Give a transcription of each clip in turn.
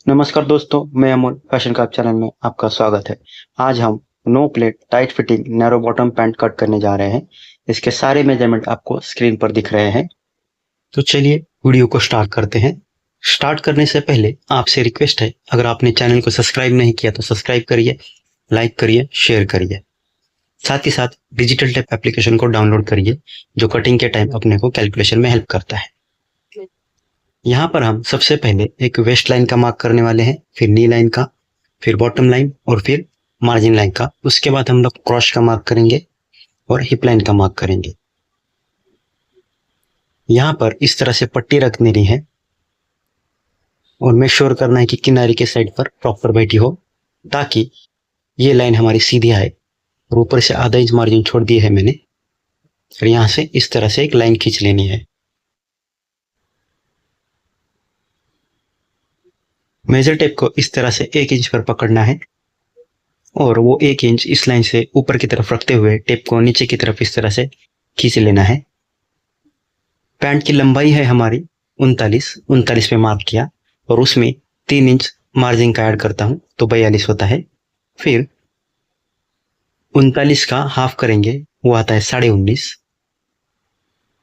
नमस्कार दोस्तों, मैं अमोल फैशन क्राफ्ट चैनल में आपका स्वागत है। आज हम no pleat tight fitting narrow bottom pant cut करने जा रहे हैं। इसके सारे मेजरमेंट आपको स्क्रीन पर दिख रहे हैं। तो चलिए वीडियो को स्टार्ट करते हैं। स्टार्ट करने से पहले आपसे रिक्वेस्ट है, अगर आपने चैनल को सब्सक्राइब नहीं किया तो सब्सक्राइब करिए, लाइक करिए, शेयर करिए। साथ ही साथ डिजिटल टेप एप्लीकेशन को डाउनलोड करिए, जो कटिंग के टाइम अपने को कैलकुलेशन में हेल्प करता है। यहाँ पर हम सबसे पहले एक वेस्ट लाइन का मार्क करने वाले हैं, फिर नी लाइन का, फिर बॉटम लाइन और फिर मार्जिन लाइन का। उसके बाद हम लोग क्रॉस का मार्क करेंगे और हिप लाइन का मार्क करेंगे। यहाँ पर इस तरह से पट्टी रख देनी है और मेक श्योर करना है कि किनारे के साइड पर प्रॉपर बैठी हो, ताकि ये लाइन हमारी सीधी आए। और ऊपर से आधा इंच मार्जिन छोड़ दिए है मैंने, और यहाँ से इस तरह से एक लाइन खींच लेनी है। मेजर टेप को इस तरह से 1 इंच पर पकड़ना है और वो 1 इंच इस लाइन से ऊपर की तरफ रखते हुए टेप को नीचे की तरफ इस तरह से खींच लेना है। पैंट की लंबाई है हमारी 39 पे मार्क किया और उसमें 3 इंच मार्जिन का ऐड करता हूं तो 42 होता है। फिर 39 का हाफ करेंगे, वो आता है 19.5।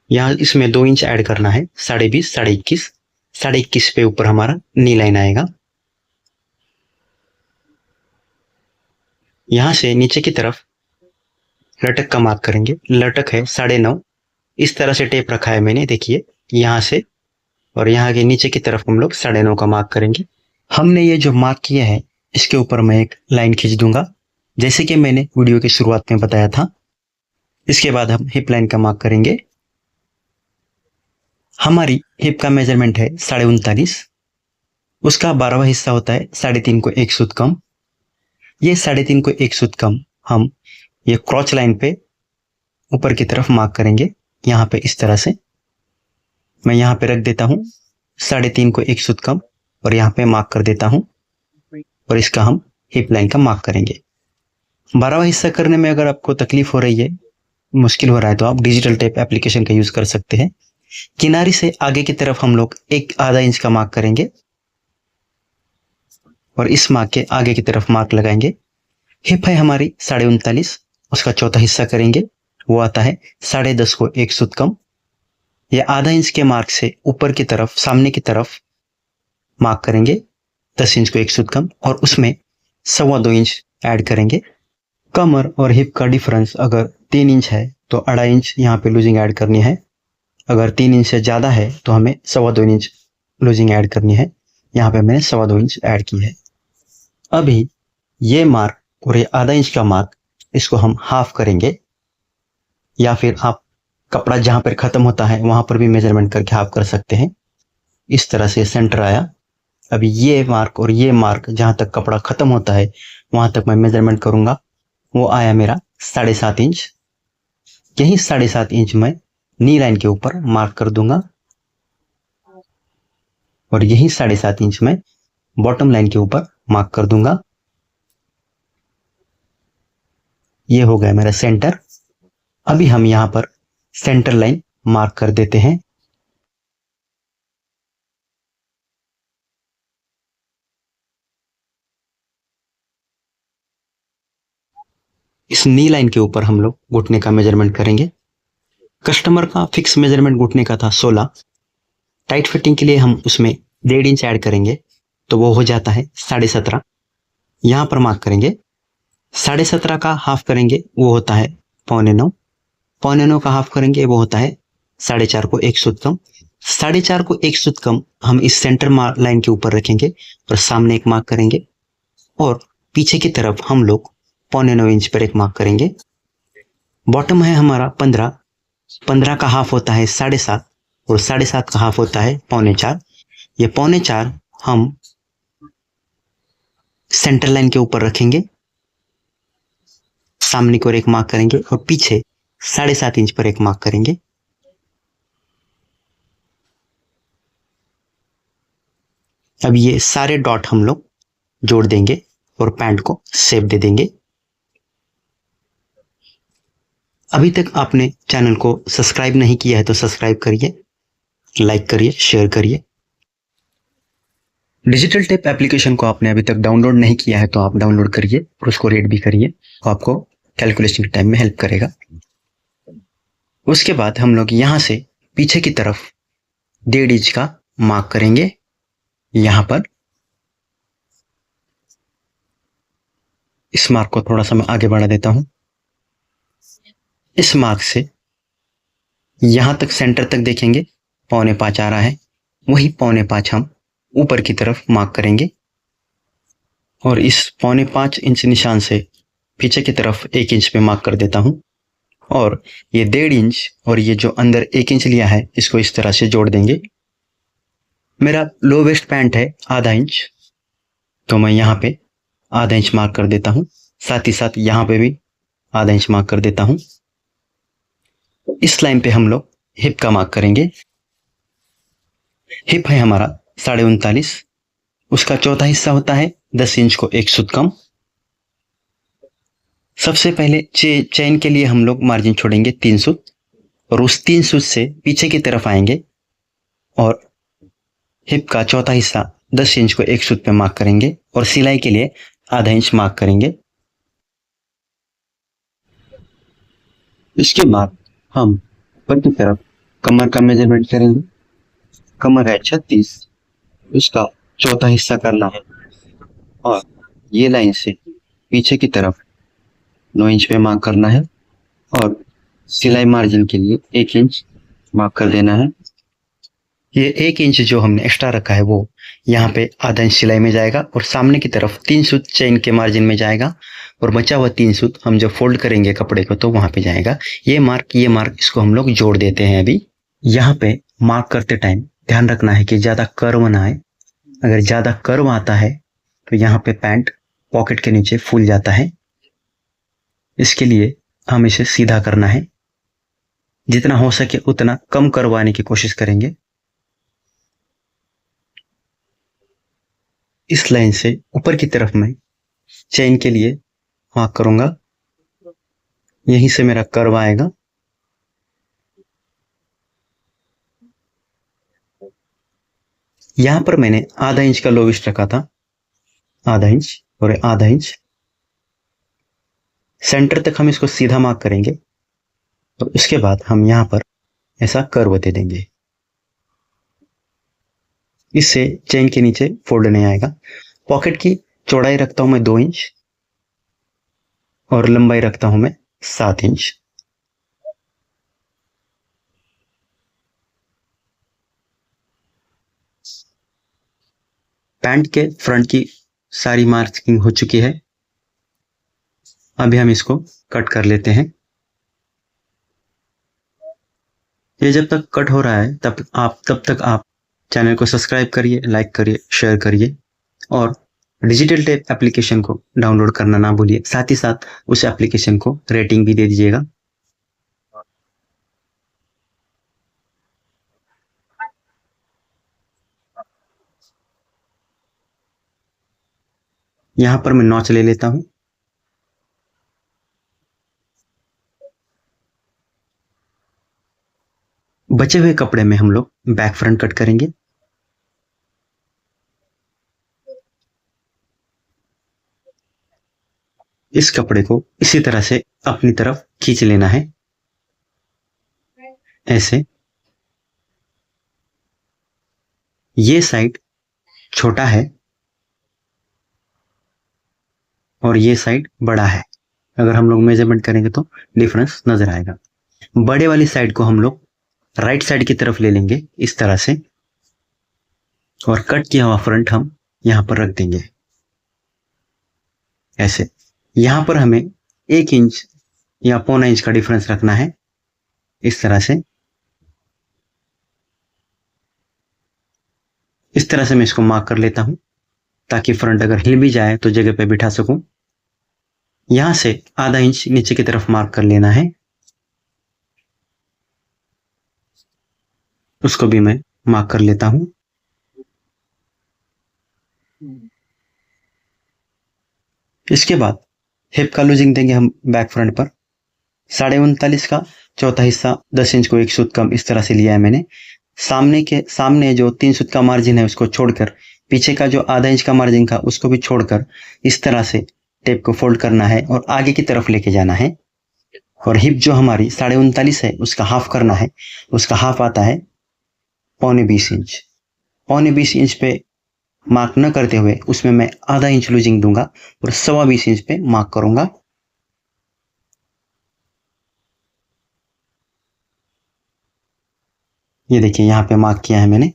यहाँ इसमें 2 इंच ऐड करना है, 20.5, 21.5। 21.5 पे ऊपर हमारा नी लाइन आएगा। यहां से नीचे की तरफ लटक का मार्क करेंगे। लटक है 9.5। इस तरह से टेप रखा है मैंने, देखिए यहां से, और यहाँ के नीचे की तरफ हम लोग 9.5 का मार्क करेंगे। हमने ये जो मार्क किया है इसके ऊपर मैं एक लाइन खींच दूंगा, जैसे कि मैंने वीडियो की शुरुआत में बताया था। इसके बाद हम हिप लाइन का मार्क करेंगे। हमारी हिप का मेजरमेंट है 39.5। उसका 12वां हिस्सा होता है 3.5 को 1 सूत कम। ये 3.5 को 1 सूत कम हम ये क्रॉच लाइन पे ऊपर की तरफ मार्क करेंगे। यहाँ पे इस तरह से मैं यहाँ पे रख देता हूँ 3.5 को 1 सूत कम, और यहाँ पे मार्क कर देता हूँ, और इसका हम हिप लाइन का मार्क करेंगे। 12वां हिस्सा करने में अगर आपको तकलीफ हो रही है, मुश्किल हो रहा है, तो आप डिजिटल टेप एप्लीकेशन का यूज कर सकते हैं। किनारे से आगे की तरफ हम लोग एक आधा इंच का मार्क करेंगे और इस मार्क के आगे की तरफ मार्क लगाएंगे। हिप है हमारी 39.5, उसका चौथा हिस्सा करेंगे, वो आता है 10.5 को 1 सूत कम। या आधा इंच के मार्क से ऊपर की तरफ सामने की तरफ मार्क करेंगे 10 इंच को 1 सूत कम, और उसमें 2.25 इंच ऐड करेंगे। कमर और हिप का डिफरेंस अगर 3 इंच है तो 2.5 इंच यहाँ पे लूजिंग ऐड करनी है। अगर 3 इंच से ज्यादा है तो हमें 2.25 इंच लूजिंग ऐड करनी है। यहाँ पे मैंने 2.25 इंच ऐड की है। अभी ये मार्क और ये आधा इंच का मार्क, इसको हम हाफ करेंगे, या फिर आप कपड़ा जहां पर खत्म होता है वहां पर भी मेजरमेंट करके हाफ कर सकते हैं। इस तरह से सेंटर आया। अभी ये मार्क और ये मार्क जहां तक कपड़ा खत्म होता है वहां तक मैं मेजरमेंट करूंगा, वो आया मेरा 7.5 इंच। यही 7.5 इंच मैं नी लाइन के ऊपर मार्क कर दूंगा, और यही 7.5 इंच मैं बॉटम लाइन के ऊपर मार्क कर दूंगा। ये हो गया मेरा सेंटर। अभी हम यहां पर सेंटर लाइन मार्क कर देते हैं। इस नी लाइन के ऊपर हम लोग घुटने का मेजरमेंट करेंगे। कस्टमर का फिक्स मेजरमेंट घुटने का था 16। टाइट फिटिंग के लिए हम उसमें 1.5 इंच ऐड करेंगे, तो वो हो जाता है 17.5। यहां पर मार्क करेंगे। 17.5 का हाफ करेंगे, वो होता है 8.25। 8.25 का हाफ करेंगे, वो होता है 4.5 को 1 सूत कम। 4.5 को 1 सूत कम हम इस सेंटर लाइन के ऊपर रखेंगे और सामने एक मार्क करेंगे, और पीछे की तरफ हम लोग 8.25 इंच पर एक मार्क करेंगे। बॉटम है हमारा 15। 15 का हाफ होता है 7.5, और 7.5 का हाफ होता है 4.25। ये 4.25 हम सेंटर लाइन के ऊपर रखेंगे, सामने की ओर एक मार्क करेंगे, और पीछे 7.5 इंच पर एक मार्क करेंगे। अब ये सारे डॉट हम लोग जोड़ देंगे और पैंट को शेप दे देंगे। अभी तक आपने चैनल को सब्सक्राइब नहीं किया है तो सब्सक्राइब करिए, लाइक करिए, शेयर करिए। डिजिटल टेप एप्लीकेशन को आपने अभी तक डाउनलोड नहीं किया है तो आप डाउनलोड करिए और उसको रीड भी करिए, तो आपको कैलकुलेशन के टाइम में हेल्प करेगा। उसके बाद हम लोग यहाँ से पीछे की तरफ 1.5 इंच का मार्क करेंगे। यहाँ पर इस मार्क को थोड़ा सा मैं आगे बढ़ा देता हूं। इस मार्क से यहां तक सेंटर तक देखेंगे 5.25 आ रहा है, वही 5.25 हम ऊपर की तरफ मार्क करेंगे और इस 5.25 इंच निशान से पीछे की तरफ 1 इंच पे मार्क कर देता हूं और ये 1.5 इंच और ये जो अंदर 1 इंच लिया है इसको इस तरह से जोड़ देंगे। मेरा लो वेस्ट पैंट है 1/2 इंच, तो मैं यहाँ पे 1/2 इंच मार्क कर देता हूँ। साथ ही साथ यहाँ पे भी 1/2 इंच मार्क कर देता हूँ। इस लाइन पे हम लोग हिप का मार्क करेंगे। हिप है हमारा 39.5, उसका चौथा हिस्सा होता है 10 इंच को 1 सूत कम। सबसे पहले चेन के लिए हम लोग मार्जिन छोड़ेंगे 3 सूत और उस 3 सूत से पीछे की तरफ आएंगे और हिप का चौथा हिस्सा 10 इंच को 1 सूत पे मार्क करेंगे और सिलाई के लिए 1/2 इंच मार्क करेंगे। इसके बाद हम ऊपर की तरफ कमर का मेजरमेंट करेंगे। कमर है 36, इसका चौथा हिस्सा करना है और ये लाइन से पीछे की तरफ 9 इंच पे मार्क करना है और सिलाई मार्जिन के लिए 1 इंच मार्क कर देना है। ये 1 इंच जो हमने एक्स्ट्रा रखा है वो यहाँ पे 1/2 इंच सिलाई में जाएगा और सामने की तरफ 3 सूत चेन के मार्जिन में जाएगा और बचा हुआ 3 सूत हम जब फोल्ड करेंगे कपड़े को तो वहां पे जाएगा। ये मार्क इसको हम लोग जोड़ देते हैं। अभी यहाँ पे मार्क करते टाइम ध्यान रखना है कि ज्यादा कर्व ना आए। अगर ज्यादा कर्व आता है तो यहाँ पे पैंट पॉकेट के नीचे फूल जाता है। इसके लिए हम इसे सीधा करना है, जितना हो सके उतना कम करवाने की कोशिश करेंगे। इस लाइन से ऊपर की तरफ मैं चेन के लिए मार्क करूंगा, यहीं से मेरा कर्व आएगा। यहां पर मैंने 1/2 इंच का लोवेस्ट रखा था, 1/2 इंच और 1/2 इंच सेंटर तक हम इसको सीधा मार्क करेंगे और उसके बाद हम यहां पर ऐसा कर्व दे देंगे। इससे चेन के नीचे फोल्ड नहीं आएगा। पॉकेट की चौड़ाई रखता हूं मैं 2 इंच और लंबाई रखता हूं मैं 7 इंच। पैंट के फ्रंट की सारी मार्किंग हो चुकी है। अभी हम इसको कट कर लेते हैं। ये जब तक कट हो रहा है तब तक आप चैनल को सब्सक्राइब करिए, लाइक करिए, शेयर करिए और डिजिटल टेप एप्लीकेशन को डाउनलोड करना ना भूलिए। साथ ही साथ उस एप्लीकेशन को रेटिंग भी दे दीजिएगा। यहां पर मैं नॉच ले लेता हूं। बचे हुए कपड़े में हम लोग बैक फ्रंट कट करेंगे। इस कपड़े को इसी तरह से अपनी तरफ खींच लेना है, ऐसे। ये साइड छोटा है और ये साइड बड़ा है। अगर हम लोग मेजरमेंट करेंगे तो डिफरेंस नजर आएगा। बड़े वाली साइड को हम लोग राइट साइड की तरफ ले लेंगे इस तरह से और कट किया हुआ फ्रंट हम यहां पर रख देंगे ऐसे। यहां पर हमें 1 इंच या 1.25 इंच का डिफरेंस रखना है इस तरह से। इस तरह से मैं इसको मार्क कर लेता हूं ताकि फ्रंट अगर हिल भी जाए तो जगह पे बिठा सकूं। यहां से 1/2 इंच नीचे की तरफ मार्क कर लेना है, उसको भी मैं मार्क कर लेता हूं। इसके बाद हिप का लूजिंग देंगे हम बैक फ्रंट पर। 39.5 का चौथा हिस्सा 10 इंच को 1 सूत कम इस तरह से लिया है मैंने। सामने जो 3 सूत का मार्जिन है उसको छोड़कर पीछे का जो आधा इंच का मार्जिन का उसको भी छोड़कर इस तरह से टेप को फोल्ड करना है और आगे की तरफ लेके जाना है। और हिप जो हमारी 39.5 है उसका हाफ करना है। उसका हाफ आता है 19.25 इंच। 19.25 इंच पे मार्क न करते हुए उसमें मैं आधा इंच लूजिंग दूंगा और 20.25 इंच पे मार्क करूंगा। ये देखिए यहाँ पे मार्क किया है मैंने।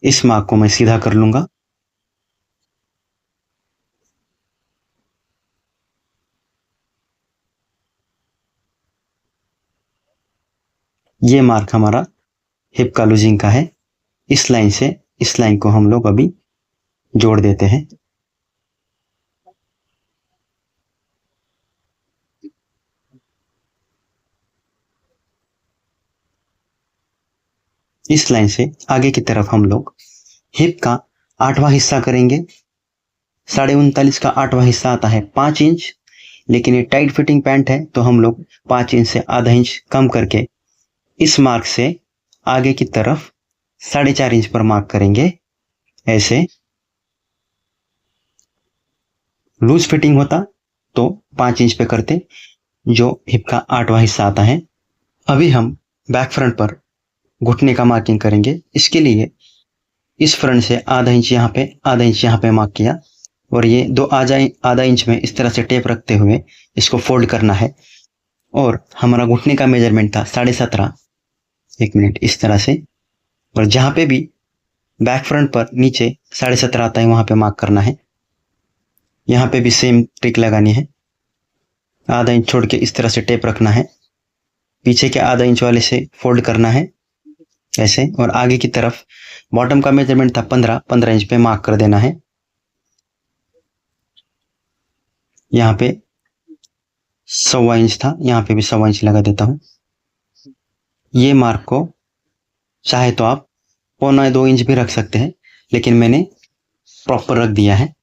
इस मार्क को मैं सीधा कर लूंगा। ये मार्क हमारा हिप का लूजिंग का है। इस लाइन से इस लाइन को हम लोग अभी जोड़ देते हैं। इस लाइन से आगे की तरफ हम लोग हिप का 8वां हिस्सा करेंगे। 39.5 का 8वां हिस्सा आता है 5 इंच, लेकिन ये टाइट फिटिंग पैंट है तो हम लोग 5 इंच से आधा इंच कम करके इस मार्क से आगे की तरफ 4.5 इंच पर मार्क करेंगे। ऐसे लूज फिटिंग होता तो 5 इंच पे करते, जो हिप का 8वां हिस्सा आता है। अभी हम बैक फ्रंट पर घुटने का मार्किंग करेंगे। इसके लिए इस फ्रंट से आधा इंच यहाँ पे, आधा इंच यहाँ पे मार्क किया और ये दो आधा इंच में इस तरह से टेप रखते हुए इसको फोल्ड करना है। और हमारा घुटने का मेजरमेंट था 17.5। एक मिनट, इस तरह से। और जहां पे भी बैक फ्रंट पर नीचे 17.5 आता है वहां पे मार्क करना है। यहाँ पे भी सेम ट्रिक लगानी है। आधा इंच छोड़ के इस तरह से टेप रखना है, पीछे के आधा इंच वाले से फोल्ड करना है ऐसे। और आगे की तरफ बॉटम का मेजरमेंट था 15 इंच पे मार्क कर देना है। यहाँ पे 1.25 इंच था, यहाँ पे भी 1.25 इंच लगा देता हूँ। ये मार्क को चाहे तो आप 1.25 इंच भी रख सकते हैं, लेकिन मैंने प्रॉपर रख दिया है।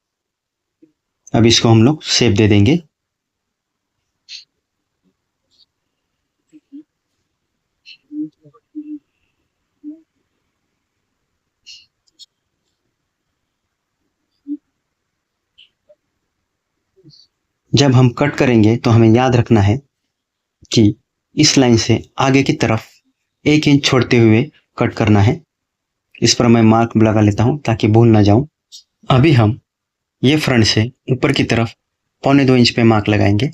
अब इसको हम लोग शेप दे देंगे। जब हम कट करेंगे तो हमें याद रखना है कि इस लाइन से आगे की तरफ 1 इंच छोड़ते हुए कट करना है। इस पर मैं मार्क लगा लेता हूं ताकि भूल ना जाऊं। अभी हम ये फ्रंट से ऊपर की तरफ 1.25 इंच पे मार्क लगाएंगे।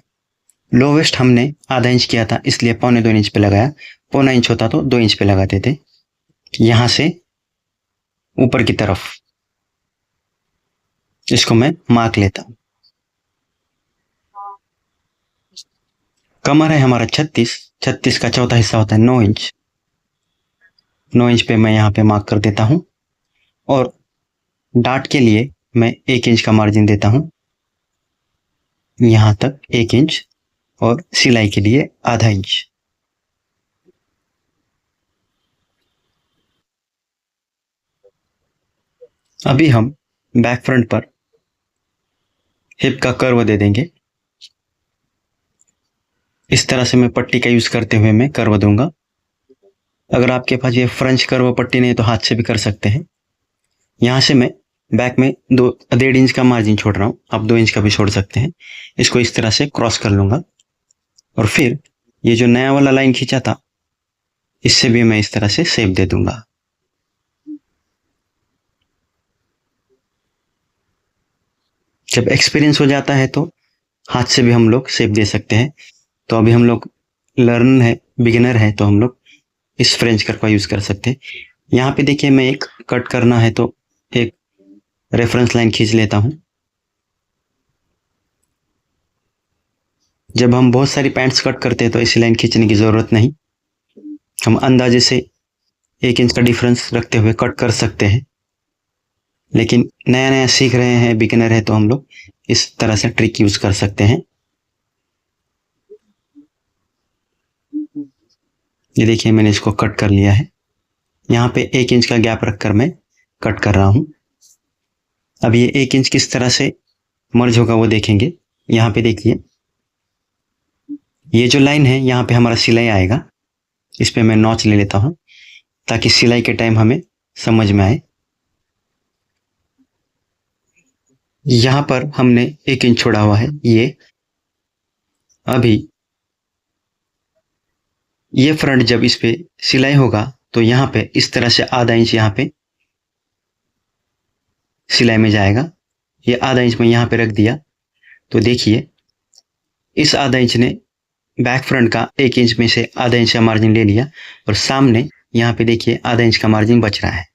लोवेस्ट हमने आधा इंच किया था इसलिए 1.25 इंच पे लगाया। 1.25 इंच होता तो 2 इंच पे लगाते थे। यहां से ऊपर की तरफ इसको मैं मार्क लेता हूं। कमर है हमारा 36 का चौथा हिस्सा होता है 9 इंच। 9 इंच पे मैं यहाँ पे मार्क कर देता हूँ। और डाट के लिए मैं 1 इंच का मार्जिन देता हूँ, यहां तक 1 इंच। और सिलाई के लिए आधा इंच। अभी हम बैक फ्रंट पर हिप का कर्व दे देंगे। इस तरह से मैं पट्टी का यूज करते हुए मैं कर्व दूंगा। अगर आपके पास ये फ्रेंच कर्व पट्टी नहीं तो हाथ से भी कर सकते हैं। यहां से मैं बैक में 1.5 इंच का मार्जिन छोड़ रहा हूं, आप 2 इंच का भी छोड़ सकते हैं। इसको इस तरह से क्रॉस कर लूंगा और फिर ये जो नया वाला लाइन खींचा था इससे भी मैं इस तरह से शेप दे दूंगा। जब एक्सपीरियंस हो जाता है तो हाथ से भी हम लोग शेप दे सकते हैं। तो अभी हम लोग लर्न है, बिगिनर है, तो हम लोग इस फ्रेंच कर्व का यूज कर सकते हैं। यहाँ पे देखिए मैं एक कट करना है तो एक रेफरेंस लाइन खींच लेता हूं। जब हम बहुत सारी पैंट्स कट करते हैं तो ऐसी लाइन खींचने की जरूरत नहीं, हम अंदाजे से 1 इंच का डिफरेंस रखते हुए कट कर सकते हैं। लेकिन नया नया सीख रहे हैं, बिगिनर है, तो हम लोग इस तरह से ट्रिक यूज कर सकते हैं। ये देखिए मैंने इसको कट कर लिया है। यहाँ पे 1 इंच का गैप रखकर मैं कट कर रहा हूं। अब ये 1 इंच किस तरह से मर्ज होगा वो देखेंगे। यहाँ पे देखिए ये जो लाइन है यहाँ पे हमारा सिलाई आएगा। इस पे मैं नॉच ले लेता हूँ ताकि सिलाई के टाइम हमें समझ में आए। यहाँ पर हमने 1 इंच छोड़ा हुआ है। अभी ये फ्रंट जब इस पे सिलाई होगा तो यहाँ पे इस तरह से आधा इंच यहाँ पे सिलाई में जाएगा। ये आधा इंच में यहाँ पे रख दिया तो देखिए इस आधा इंच ने बैक फ्रंट का 1 इंच में से आधा इंच का मार्जिन ले लिया और सामने यहाँ पे देखिए आधा इंच का मार्जिन बच रहा है।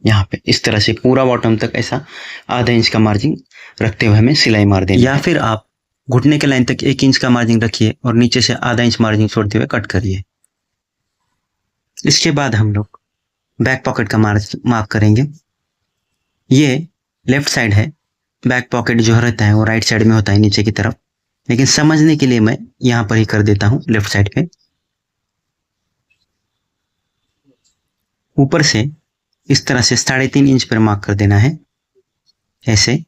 यहाँ पे इस तरह से पूरा बॉटम तक ऐसा आधा इंच का मार्जिन रखते हुए हमें सिलाई मार देनी है। या फिर आप घुटने के लाइन तक 1 इंच का मार्जिन रखिए और नीचे से आधा इंच मार्जिन छोड़ते हुए कट करिए। इसके बाद हम लोग बैक पॉकेट का मार्क करेंगे। ये लेफ्ट साइड है, बैक पॉकेट जो रहता है वो राइट साइड में होता है नीचे की तरफ, लेकिन समझने के लिए मैं यहाँ पर ही कर देता हूँ लेफ्ट साइड पे। ऊपर से इस तरह से 3.5 इंच पर मार्क कर देना है ऐसे,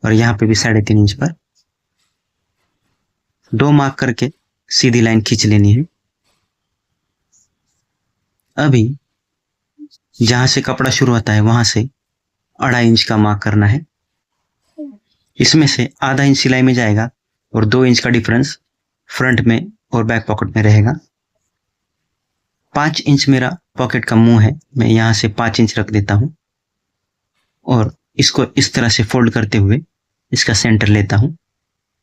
और यहाँ पे भी 3.5 इंच पर 2 मार्क करके सीधी लाइन खींच लेनी है। अभी जहां से कपड़ा शुरू होता है वहां से 2.5 इंच का मार्क करना है। इसमें से आधा इंच सिलाई में जाएगा और 2 इंच का डिफरेंस फ्रंट में और बैक पॉकेट में रहेगा। 5 इंच मेरा पॉकेट का मुंह है, मैं यहाँ से 5 इंच रख देता हूँ और इसको इस तरह से फोल्ड करते हुए इसका सेंटर लेता हूँ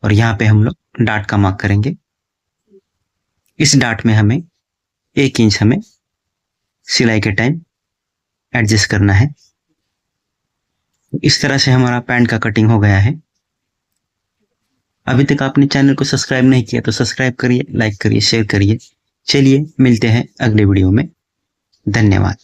और यहाँ पे हम लोग डाट का मार्क करेंगे। इस डाट में हमें 1 इंच हमें सिलाई के टाइम एडजस्ट करना है। इस तरह से हमारा पैंट का कटिंग हो गया है। अभी तक आपने चैनल को सब्सक्राइब नहीं किया तो सब्सक्राइब करिए, लाइक करिए, शेयर करिए। चलिए मिलते हैं अगले वीडियो में। धन्यवाद।